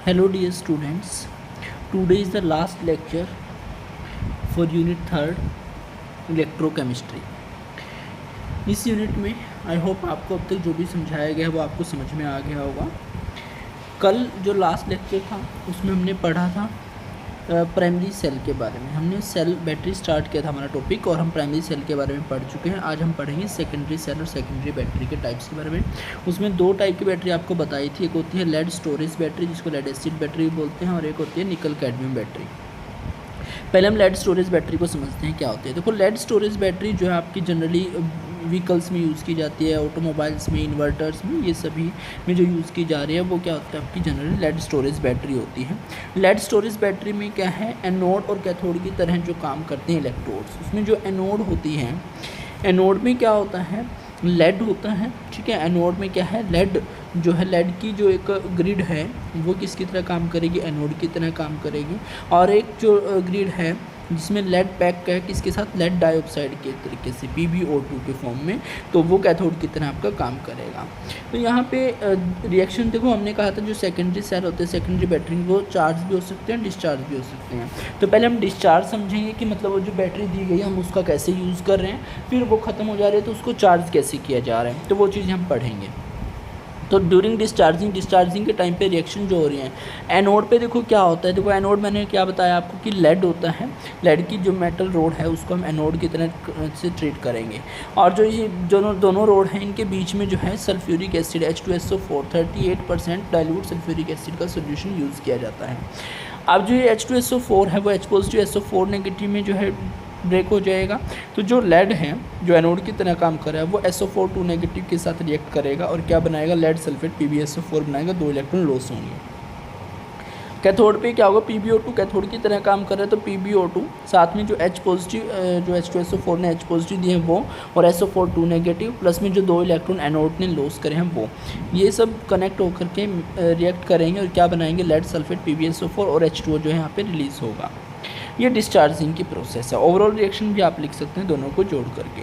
Hello dear students, today is the last lecture for unit 3rd electrochemistry. इस unit में I hope आपको अब तक जो भी समझाया गया है वो आपको समझ में आ गया होगा। कल जो लास्ट लेक्चर था उसमें हमने पढ़ा था प्राइमरी सेल के बारे में। हमने सेल बैटरी स्टार्ट किया था हमारा टॉपिक और हम प्राइमरी सेल के बारे में पढ़ चुके हैं। आज हम पढ़ेंगे सेकेंडरी सेल और सेकेंडरी बैटरी के टाइप्स के बारे में। उसमें दो टाइप की बैटरी आपको बताई थी, एक होती है लेड स्टोरेज बैटरी जिसको लेड एसिड बैटरी बोलते हैं, और एक होती है निकल कैडमियम बैटरी। पहले हम लेड स्टोरेज बैटरी को समझते हैं क्या होती है। देखो, लेड स्टोरेज बैटरी जो है आपकी जनरली व्हीकल्स में यूज़ की जाती है, ऑटोमोबाइल्स में, इन्वर्टर्स में, ये सभी में जो यूज़ की जा रही है वो क्या होता है, आपकी जनरली लेड स्टोरेज बैटरी होती है। लेड स्टोरेज बैटरी में क्या है, एनोड और कैथोड की तरह जो काम करते हैं इलेक्ट्रोड्स, उसमें जो एनोड होती हैं, एनोड में क्या होता है, लेड होता है, ठीक है। एनोड में क्या है, लेड जो है, लेड की जो एक ग्रिड है वो किसकी तरह काम करेगी, एनोड की तरह काम करेगी। और एक जो ग्रिड है जिसमें लेड पैक है किसके साथ, लेड डाइऑक्साइड के तरीके से PbO2 के फॉर्म में, तो वो कैथोड की तरह आपका काम करेगा। तो यहाँ पे रिएक्शन देखो, हमने कहा था जो सेकेंडरी सेल होते हैं, सेकेंडरी बैटरी, वो चार्ज भी हो सकते हैं, डिस्चार्ज भी हो सकते हैं। तो पहले हम डिस्चार्ज समझेंगे कि मतलब वो जो बैटरी दी गई है हम उसका कैसे यूज़ कर रहे हैं, फिर वो ख़त्म हो जा रही है तो उसको चार्ज कैसे किया जा रहा है, तो वो चीज़ हम पढ़ेंगे। तो ड्यूरिंग डिस्चार्जिंग के टाइम पे रिएक्शन जो हो रही है एनोड पे, देखो क्या होता है। देखो एनोड मैंने क्या बताया आपको कि लेड होता है, लेड की जो मेटल रोड है उसको हम एनोड की तरह से ट्रीट करेंगे। और जो ये दोनों रोड हैं इनके बीच में जो है sulphuric acid H2SO4 38% dilute sulphuric acid का सोल्यूशन यूज़ किया जाता है। अब जो ये H2SO4 है वो H+SO4 नेगेटिव में जो है ब्रेक हो जाएगा, तो जो लेड है जो एनोड की तरह काम कर रहा है वो SO4 नेगेटिव के साथ रिएक्ट करेगा और क्या बनाएगा, लेड सल्फेट PbSO4 बनाएगा, 2 इलेक्ट्रॉन लॉस होंगे। कैथोड पे क्या होगा, PbO2 कैथोड की तरह काम कर रहा है, तो PbO2 साथ में जो H पॉजिटिव जो H2SO4 ने H पॉजिटिव दिए हैं वो, और SO4 नेगेटिव प्लस में जो 2 इलेक्ट्रॉन एनोड ने लॉस करे हैं वो, ये सब कनेक्ट होकर के रिएक्ट करेंगे और क्या बनाएंगे, लेड सल्फेट PbSO4 और H2O जो है यहाँ पे रिलीज़ होगा। ये डिस्चार्जिंग की प्रोसेस है। ओवरऑल रिएक्शन भी आप लिख सकते हैं दोनों को जोड़ करके।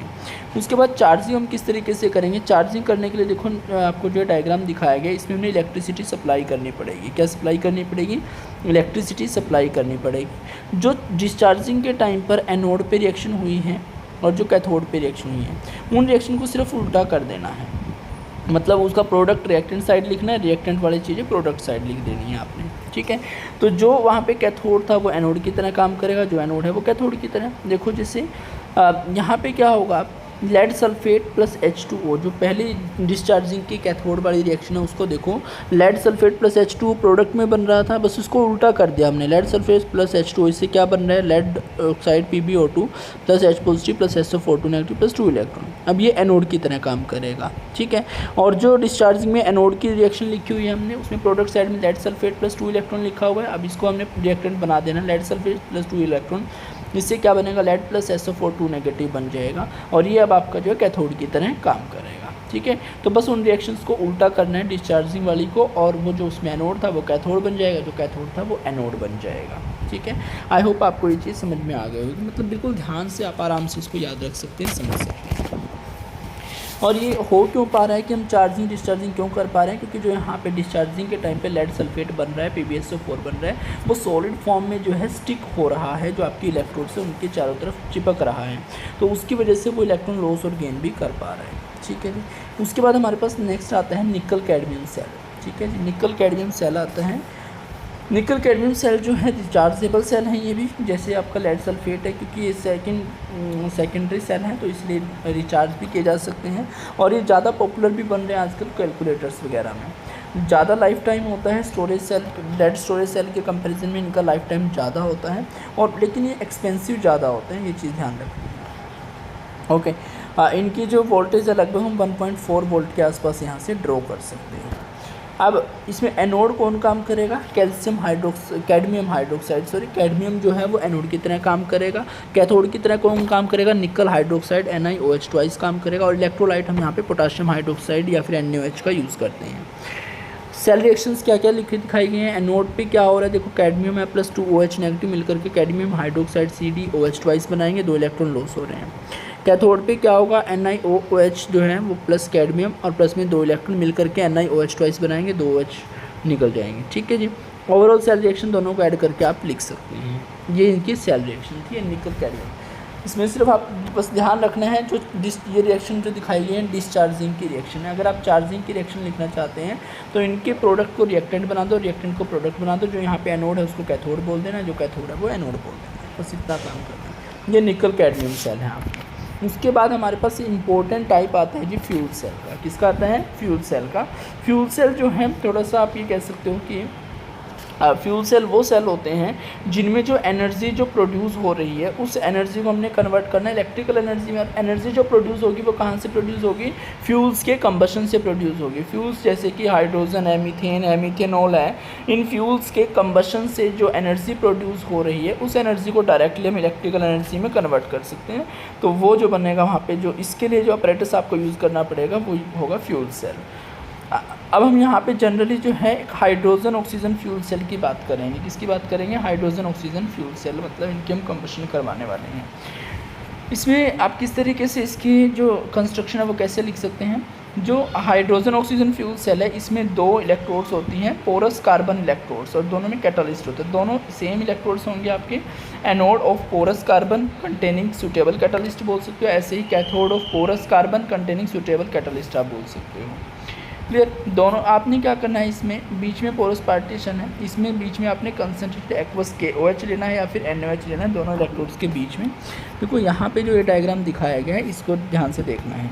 उसके बाद चार्जिंग हम किस तरीके से करेंगे, चार्जिंग करने के लिए देखो आपको जो डायग्राम दिखाया गया इसमें हमने इलेक्ट्रिसिटी सप्लाई करनी पड़ेगी। क्या सप्लाई करनी पड़ेगी, इलेक्ट्रिसिटी सप्लाई करनी पड़ेगी। जो डिस्चार्जिंग के टाइम पर एनोड पे रिएक्शन हुई है और जो कैथोड पे रिएक्शन हुई है उन रिएक्शन को सिर्फ उल्टा कर देना है, मतलब उसका प्रोडक्ट रिएक्टेंट साइड लिखना है, रिएक्टेंट वाली चीज़ें प्रोडक्ट साइड लिख देनी है आपने, ठीक है। तो जो वहाँ पे कैथोड था वो एनोड की तरह काम करेगा, जो एनोड है वो कैथोड की तरह। देखो जैसे यहाँ पे क्या होगा, लेड सल्फेट प्लस H2O, जो पहली डिस्चार्जिंग की कैथोड वाली रिएक्शन है उसको देखो, lead sulphate plus H2O product में बन रहा था, बस उसको उल्टा कर दिया हमने, लेड सल्फेट प्लस H2O, इससे क्या बन रहा है, lead oxide PbO2 plus H positive plus SO4 negative plus 2 electron. अब ये एनोड की तरह काम करेगा, ठीक है। और जो डिस्चार्जिंग में एनोड की रिएक्शन लिखी हुई है हमने, उसमें प्रोडक्ट साइड में लेड सल्फेट प्लस 2 इलेक्ट्रॉन लिखा हुआ है। अब इसको हमने रिएक्टेंट बना देना, लेड सल्फेट प्लस 2 इलेक्ट्रॉन, इससे क्या बनेगा, लेड प्लस SO4 नेगेटिव बन जाएगा और ये अब आपका जो है कैथोड की तरह काम करेगा, ठीक है। तो बस उन रिएक्शंस को उल्टा करना है डिस्चार्जिंग वाली को, और वो जो उसमें एनोड था वो कैथोड बन जाएगा, जो कैथोड था वो एनोड बन जाएगा, ठीक है। आई होप आपको ये चीज़ समझ में आ गई होगी, मतलब बिल्कुल ध्यान से आप आराम से इसको याद रख सकते हैं, समझ सकते हैं। और ये हो क्यों पा रहा है कि हम चार्जिंग डिस्चार्जिंग क्यों कर पा रहे हैं, क्योंकि जो यहाँ पे डिस्चार्जिंग के टाइम पे लेड सल्फेट बन रहा है, PbSO4 बन रहा है, वो सॉलिड फॉर्म में जो है स्टिक हो रहा है, जो आपकी इलेक्ट्रोड से उनके चारों तरफ चिपक रहा है, तो उसकी वजह से वो इलेक्ट्रॉन लॉस और गेन भी कर पा रहा है, ठीक है जी। उसके बाद हमारे पास नेक्स्ट आता है निकल कैडमियम सेल, ठीक है जी। निकल कैडमियम सेल आता है। निकल कैडमियम सेल जो है रिचार्जेबल सेल है, ये भी जैसे आपका लेड सल्फेट है, क्योंकि ये सेकेंडरी सेल है तो इसलिए रिचार्ज भी किए जा सकते हैं। और ये ज़्यादा पॉपुलर भी बन रहे हैं आजकल कैलकुलेटर्स वगैरह में। ज़्यादा लाइफ टाइम होता है storage cell, lead storage cell के कंपैरिजन में इनका लाइफ टाइम ज़्यादा होता है, और लेकिन ये एक्सपेंसिव ज़्यादा होते हैं, ये चीज़ ध्यान रखनी है, ओके। इनकी जो वोल्टेज है लगभग हम 1.4 वोल्ट के आसपास यहाँ से ड्रॉ कर सकते हैं। अब इसमें एनोड कौन काम करेगा, कैडमियम कैडमियम जो है वो एनोड की तरह काम करेगा। कैथोड की तरह कौन काम करेगा, निकल हाइड्रोक्साइड NiOH ट्वाइस काम करेगा, और इलेक्ट्रोलाइट हम यहाँ पे पोटाशियम हाइड्रोक्साइड या फिर NaOH का यूज़ करते हैं। सेल रिएक्शंस क्या क्या लिखे दिखाई गए हैं, एनोड पे क्या हो रहा है, देखो कैडमियम है प्लस 2OH नेगेटिव मिलकर के कैडमियम हाइड्रोक्साइड CdOH ट्वाइस बनाएंगे, 2 इलेक्ट्रॉन लॉस हो रहे हैं। कैथोड पे क्या होगा, NiOH जो है वो प्लस कैडमियम और प्लस में 2 इलेक्ट्रॉन मिलकर के NiOH ट्वाइस बनाएंगे, 2OH निकल जाएंगे। ठीक है जी। ओवरऑल सेल रिएक्शन दोनों को ऐड करके आप लिख सकते हैं। ये इनकी सेल रिएक्शन थी, निकल कैडमियम। इसमें सिर्फ आप बस ध्यान रखना है जो ये रिएक्शन जो दिखाई गई है डिस्चार्जिंग की रिएक्शन है। अगर आप चार्जिंग की रिएक्शन लिखना चाहते हैं तो इनके प्रोडक्ट को रिएक्टेंट बना दो, रिएक्टेंट को प्रोडक्ट बना दो। जो यहाँ पे एनोड है उसको कैथोड बोल देना, जो कैथोड है वो एनोड बोल देना। बस इतना काम करना है। ये निकल कैडमियम सेल है आपका। उसके बाद हमारे पास इंपॉर्टेंट टाइप आता है जी फ्यूल सेल का। किसका आता है? फ्यूल सेल का। फ्यूल सेल जो है थोड़ा सा आप ये कह सकते हो कि फ्यूल सेल वो सेल होते हैं जिनमें जो एनर्जी जो प्रोड्यूस हो रही है उस एनर्जी को हमने कन्वर्ट करना है इलेक्ट्रिकल एनर्जी में। एनर्जी जो प्रोड्यूस होगी वो कहाँ से प्रोड्यूस होगी? फ्यूल्स के कंबशन से प्रोड्यूस होगी। फ्यूल्स जैसे कि हाइड्रोजन है, मीथेन है, मिथेनॉल है, इन फ्यूल्स के कंबशन से जो एनर्जी प्रोड्यूस हो रही है उस एनर्जी को डायरेक्टली हम इलेक्ट्रिकल एनर्जी में कन्वर्ट कर सकते हैं। तो वो जो बनेगा वहाँ पर जो इसके लिए जो अपरेटस आपको यूज़ करना पड़ेगा वो होगा फ्यूल सेल। अब हम यहाँ पे जनरली जो है हाइड्रोजन ऑक्सीजन फ्यूल सेल की बात करेंगे। किसकी बात करेंगे? हाइड्रोजन ऑक्सीजन फ्यूल सेल, मतलब इनकी हम कंबशन करवाने वाले हैं। इसमें आप किस तरीके से इसकी जो कंस्ट्रक्शन है वो कैसे लिख सकते हैं? जो हाइड्रोजन ऑक्सीजन फ्यूल सेल है इसमें दो इलेक्ट्रोड्स होती हैं, पोरस कार्बन इलेक्ट्रोड्स, और दोनों में कैटालिस्ट होते हैं। दोनों सेम इलेक्ट्रोड्स होंगे आपके। Anode of porous carbon containing suitable catalyst बोल सकते हो। ऐसे ही cathode of porous carbon containing suitable catalyst आप बोल सकते हो। क्लियर? दोनों आपने क्या करना है, इसमें बीच में पोरस पार्टीशन है, इसमें बीच में आपने कंसनट्रेटेड एक्वस KOH लेना है या फिर NaOH लेना है, दोनों इलेक्ट्रोड्स के बीच में। देखो यहाँ पे जो ये डायग्राम दिखाया गया है इसको ध्यान से देखना है।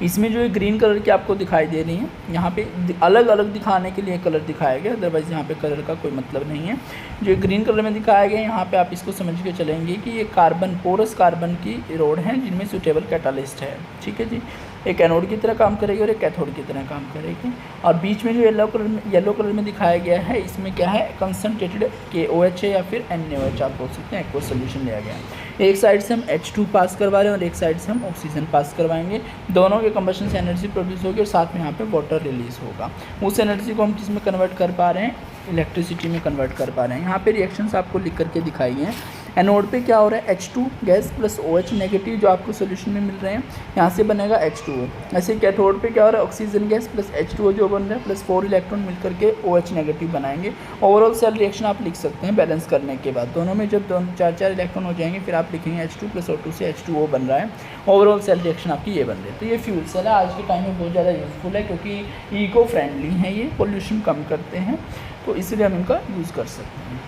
इसमें जो ग्रीन कलर की आपको दिखाई दे रही है, यहाँ पे अलग अलग दिखाने के लिए कलर दिखाया गया, अदरवाइज़ यहाँ पे कलर का कोई मतलब नहीं है। जो ग्रीन कलर में दिखाया गया है यहाँ पे आप इसको समझ के चलेंगे कि ये कार्बन, पोरस कार्बन की रोड हैं जिनमें सूटेबल कैटालिस्ट है। ठीक है जी। एक एनोड की तरह काम करेगी और एक कैथोड की तरह काम करेगी। और बीच में जो येलो कलर में दिखाया गया है इसमें क्या है? कंसनट्रेटेड KOH है या फिर NaOH आप बोल सकते हैं, एक्वस सोल्यूशन लिया गया है। एक साइड से हम H2 पास करवा रहे हैं और एक साइड से हम ऑक्सीजन पास करवाएंगे। दोनों के कंबशन से एनर्जी प्रोड्यूस होगी और साथ में यहाँ पे वाटर रिलीज होगा। उस एनर्जी को हम किस में कन्वर्ट कर पा रहे हैं? इलेक्ट्रिसिटी में कन्वर्ट कर पा रहे हैं। यहाँ पे रिएक्शंस आपको लिख करके दिखाई हैं। एनोड पे क्या हो रहा है? H2 gas plus OH negative जो आपको सोल्यूशन में मिल रहे हैं, यहाँ से बनेगा H2O। ऐसे कैथोड पे क्या हो रहा है? ऑक्सीजन गैस प्लस H2O जो बन रहा है प्लस 4 इलेक्ट्रॉन मिल करके OH नेगेटिव बनाएंगे। ओवरऑल सेल रिएक्शन आप लिख सकते हैं बैलेंस करने के बाद। दोनों में जब 4 इलेक्ट्रॉन हो जाएंगे फिर आप लिखेंगे H2 प्लस O2 से H2O बन रहा है। ओवरऑल सेल रिएक्शन आपकी ये बन रही है। तो ये फ्यूल सेल है, आज के टाइम में बहुत ज़्यादा यूज़फुल है क्योंकि इको फ्रेंडली है, ये पोल्यूशन कम करते हैं, तो इसलिए हम इनका यूज़ कर सकते हैं।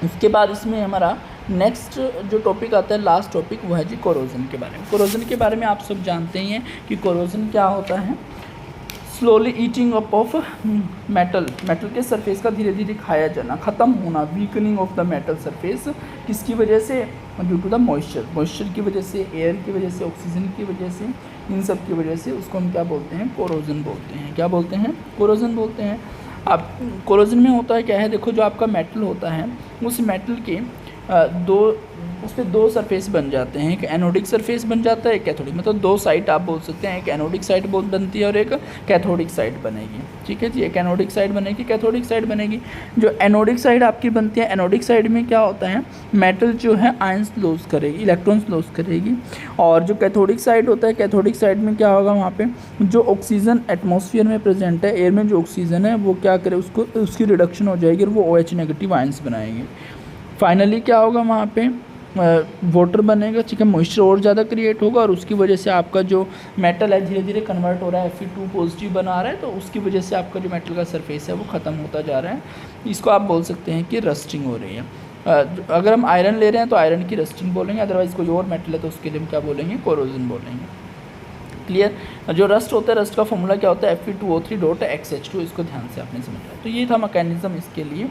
उसके बाद इसमें हमारा नेक्स्ट जो टॉपिक आता है, लास्ट टॉपिक, वो है जी कोरोजन के बारे में। कोरोजन के बारे में आप सब जानते ही हैं कि कोरोजन क्या होता है? Slowly eating up of metal के सरफेस का धीरे धीरे खाया जाना, ख़त्म होना, weakening of the metal surface. किसकी वजह से? ड्यू टू द मॉइस्चर की वजह से, एयर की वजह से, ऑक्सीजन की वजह से, इन सब की वजह से उसको हम क्या बोलते हैं? कोरोजन बोलते हैं। क्या बोलते हैं? कोरोजन बोलते हैं। अब कोरोजन में होता है क्या है? देखो जो आपका मेटल होता है उस मेटल के उस पर दो सरफेस बन जाते हैं। एक एनोडिक सरफेस बन जाता है, एक कैथोडिक, मतलब दो साइड आप बोल सकते हैं। एक एनोडिक साइड बनती है और एक कैथोडिक साइड बनेगी। ठीक है जी। एक एनोडिक साइड बनेगी, कैथोडिक साइड बनेगी। जो एनोडिक साइड आपकी बनती है, एनोडिक साइड में क्या होता है? मेटल जो है आयंस लॉस करेगी, इलेक्ट्रॉन्स लॉस करेगी। और जो कैथोडिक साइड होता है, कैथोडिक साइड में क्या होगा? वहाँ पे जो ऑक्सीजन एटमॉस्फेयर में प्रेजेंट है, एयर में जो ऑक्सीजन है वो क्या करे? उसकी रिडक्शन हो जाएगी और वो OH नेगेटिव आयंस बनाएंगे। फाइनली क्या होगा? वहाँ पे वाटर बनेगा। ठीक है, मॉइस्चर और ज़्यादा क्रिएट होगा और उसकी वजह से आपका जो मेटल है धीरे धीरे कन्वर्ट हो रहा है, Fe2 पॉजिटिव बना रहा है, तो उसकी वजह से आपका जो मेटल का सरफेस है वो ख़त्म होता जा रहा है। इसको आप बोल सकते हैं कि रस्टिंग हो रही है। अगर हम आयरन ले रहे हैं तो आयरन की रस्टिंग बोलेंगे, अदरवाइज़ कोई और मेटल है तो उसके लिए हम क्या बोलेंगे? कोरोजन बोलेंगे। क्लियर? जो रस्ट होता है, रस्ट का फॉर्मूला क्या होता है? Fe2O3.XH2। इसको ध्यान से आपने समझा है। तो ये था मैकेनिज्म इसके लिए।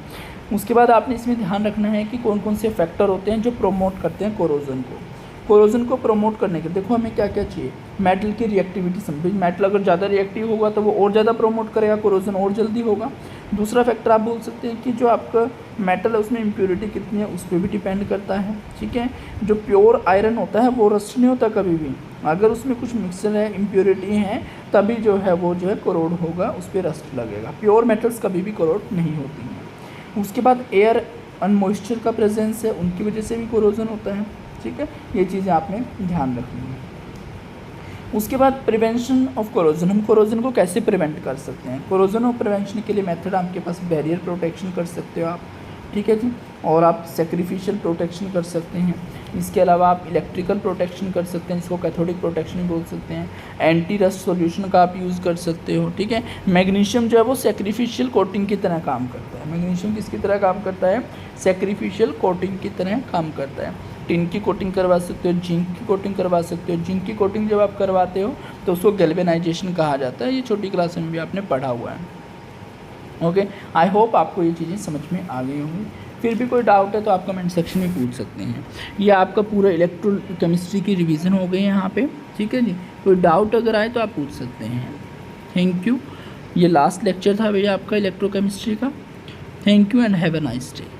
उसके बाद आपने इसमें ध्यान रखना है कि कौन कौन से फैक्टर होते हैं जो प्रोमोट करते हैं कोरोजन को। कोरोजन को प्रमोट करने के देखो हमें क्या क्या चाहिए? मेटल की रिएक्टिविटी समझो। मेटल अगर ज़्यादा रिएक्टिव होगा तो वो और ज़्यादा प्रमोट करेगा, कोरोजन और जल्दी होगा। दूसरा फैक्टर आप बोल सकते हैं कि जो आपका मेटल है उसमें इम्प्योरिटी कितनी है उस पर भी डिपेंड करता है। ठीक है, जो प्योर आयरन होता है वो रस्ट नहीं होता कभी भी, अगर उसमें कुछ मिक्सर है, इम्प्योरिटी है, तभी जो है वो जो है कोरोड होगा, उस पर रस्ट लगेगा। प्योर मेटल्स कभी भी कोरोड नहीं होती हैं। उसके बाद एयर एंड मॉइस्चर का प्रेजेंस है, उनकी वजह से भी कोरोजन होता है। ठीक है, ये चीज़ें आपने ध्यान रखनी है। उसके बाद प्रिवेंशन ऑफ कोरोजन, हम कोरोजन को कैसे प्रिवेंट कर सकते हैं। कोरोजन ऑफ प्रिवेंशन के लिए मेथड आपके पास बैरियर प्रोटेक्शन कर सकते हो आप, ठीक है जी, और आप सैक्रिफिशियल प्रोटेक्शन कर सकते हैं। इसके अलावा आप इलेक्ट्रिकल प्रोटेक्शन कर सकते हैं, जिसको कैथोडिक प्रोटेक्शन भी बोल सकते हैं। एंटी रस्ट सॉल्यूशन का आप यूज़ कर सकते हो, ठीक है। मैग्नीशियम जो है वो सैक्रिफिशियल कोटिंग की तरह काम करता है। मैग्नीशियम किसकी तरह काम करता है, सैक्रिफिशियल कोटिंग की तरह काम करता है। टिन की कोटिंग करवा सकते हो, जिंक की कोटिंग करवा सकते हो। जिंक की कोटिंग जब आप करवाते हो तो उसको गैल्वेनाइजेशन कहा जाता है, ये छोटी क्लास में भी आपने पढ़ा हुआ है। ओके, आई होप आपको ये चीज़ें समझ में आ गई होंगी। फिर भी कोई डाउट है तो आप कमेंट सेक्शन में पूछ सकते हैं। ये आपका पूरा इलेक्ट्रोकेमिस्ट्री की रिवीजन हो गई है यहाँ पे, ठीक है जी। कोई डाउट अगर आए तो आप पूछ सकते हैं। Thank you. ये लास्ट लेक्चर था भैया आपका इलेक्ट्रोकेमिस्ट्री का। Thank you and have a nice day.